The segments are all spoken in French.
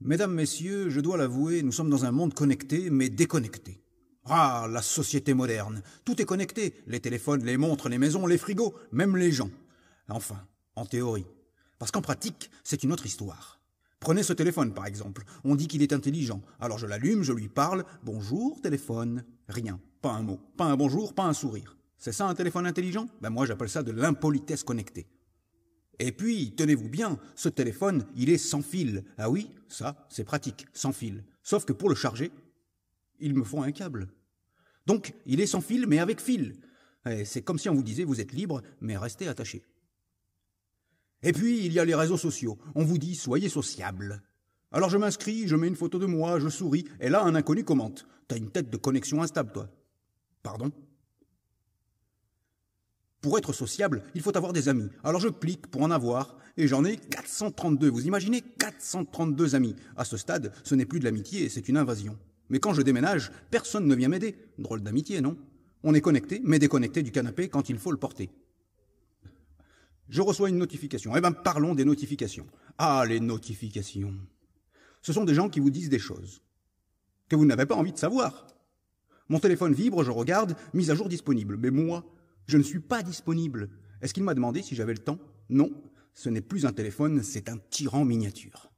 Mesdames, Messieurs, je dois l'avouer, nous sommes dans un monde connecté, mais déconnecté. Ah, la société moderne. Tout est connecté. Les téléphones, les montres, les maisons, les frigos, même les gens. Enfin, en théorie. Parce qu'en pratique, c'est une autre histoire. Prenez ce téléphone, par exemple. On dit qu'il est intelligent. Alors je l'allume, je lui parle. Bonjour, téléphone. Rien. Pas un mot. Pas un bonjour, pas un sourire. C'est ça un téléphone intelligent? Ben moi, j'appelle ça de l'impolitesse connectée. Et puis, tenez-vous bien, ce téléphone, il est sans fil. Ah oui, ça, c'est pratique, sans fil. Sauf que pour le charger, il me faut un câble. Donc, il est sans fil, mais avec fil. C'est comme si on vous disait, vous êtes libre, mais restez attaché. Et puis, il y a les réseaux sociaux. On vous dit, soyez sociable. Alors je m'inscris, je mets une photo de moi, je souris, et là, un inconnu commente. T'as une tête de connexion instable, toi. Pardon? Pour être sociable, il faut avoir des amis. Alors je clique pour en avoir, et j'en ai 432. Vous imaginez 432 amis. À ce stade, ce n'est plus de l'amitié, c'est une invasion. Mais quand je déménage, personne ne vient m'aider. Drôle d'amitié, non? On est connecté, mais déconnecté du canapé quand il faut le porter. Je reçois une notification. Eh bien, parlons des notifications. Ah, les notifications. Ce sont des gens qui vous disent des choses que vous n'avez pas envie de savoir. Mon téléphone vibre, je regarde, mise à jour disponible. Mais moi, je ne suis pas disponible. Est-ce qu'il m'a demandé si j'avais le temps? Non, ce n'est plus un téléphone, c'est un tyran miniature.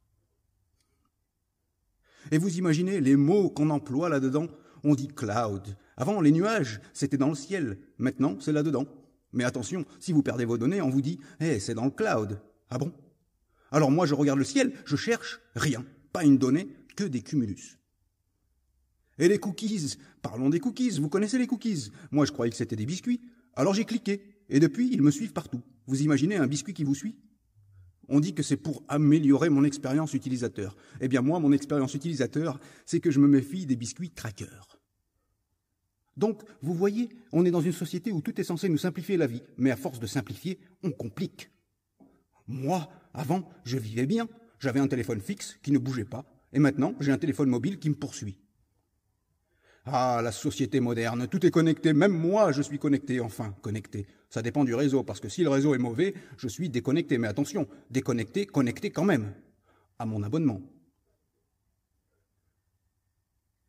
Et vous imaginez les mots qu'on emploie là-dedans? On dit cloud. Avant, les nuages, c'était dans le ciel. Maintenant, c'est là-dedans. Mais attention, si vous perdez vos données, on vous dit « c'est dans le cloud ». Ah bon? Alors moi, je regarde le ciel, je cherche rien. Pas une donnée, que des cumulus. Et les cookies? Parlons des cookies. Vous connaissez les cookies? Moi, je croyais que c'était des biscuits. Alors j'ai cliqué, et depuis, ils me suivent partout. Vous imaginez un biscuit qui vous suit? On dit que c'est pour améliorer mon expérience utilisateur. Eh bien moi, mon expérience utilisateur, c'est que je me méfie des biscuits crackers. Donc, vous voyez, on est dans une société où tout est censé nous simplifier la vie, mais à force de simplifier, on complique. Moi, avant, je vivais bien. J'avais un téléphone fixe qui ne bougeait pas, et maintenant, j'ai un téléphone mobile qui me poursuit. Ah, la société moderne, tout est connecté, même moi je suis connecté, enfin, connecté. Ça dépend du réseau, parce que si le réseau est mauvais, je suis déconnecté. Mais attention, déconnecté, connecté quand même, à mon abonnement.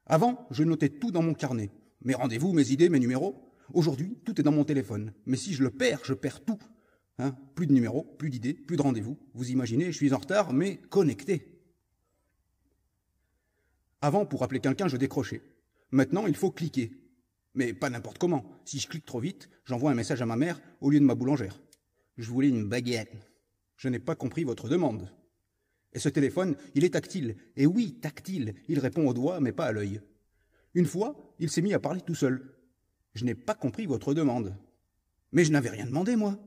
Avant, je notais tout dans mon carnet. Mes rendez-vous, mes idées, mes numéros. Aujourd'hui, tout est dans mon téléphone. Mais si je perds tout. Plus de numéros, plus d'idées, plus de rendez-vous. Vous imaginez, je suis en retard, mais connecté. Avant, pour appeler quelqu'un, je décrochais. Maintenant, il faut cliquer. Mais pas n'importe comment. Si je clique trop vite, j'envoie un message à ma mère au lieu de ma boulangère. Je voulais une baguette. Je n'ai pas compris votre demande. Et ce téléphone, il est tactile. Et oui, tactile. Il répond au doigt, mais pas à l'œil. Une fois, il s'est mis à parler tout seul. Je n'ai pas compris votre demande. Mais je n'avais rien demandé, moi.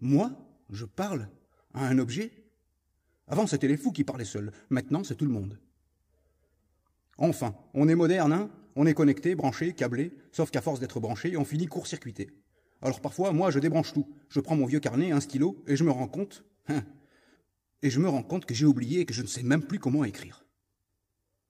Moi, je parle à un objet. Avant, c'était les fous qui parlaient seuls. Maintenant, c'est tout le monde. Enfin, on est moderne, hein? On est connecté, branché, câblé, sauf qu'à force d'être branché, on finit court-circuité. Alors parfois, moi, je débranche tout. Je prends mon vieux carnet, un stylo, et je me rends compte que j'ai oublié et que je ne sais même plus comment écrire.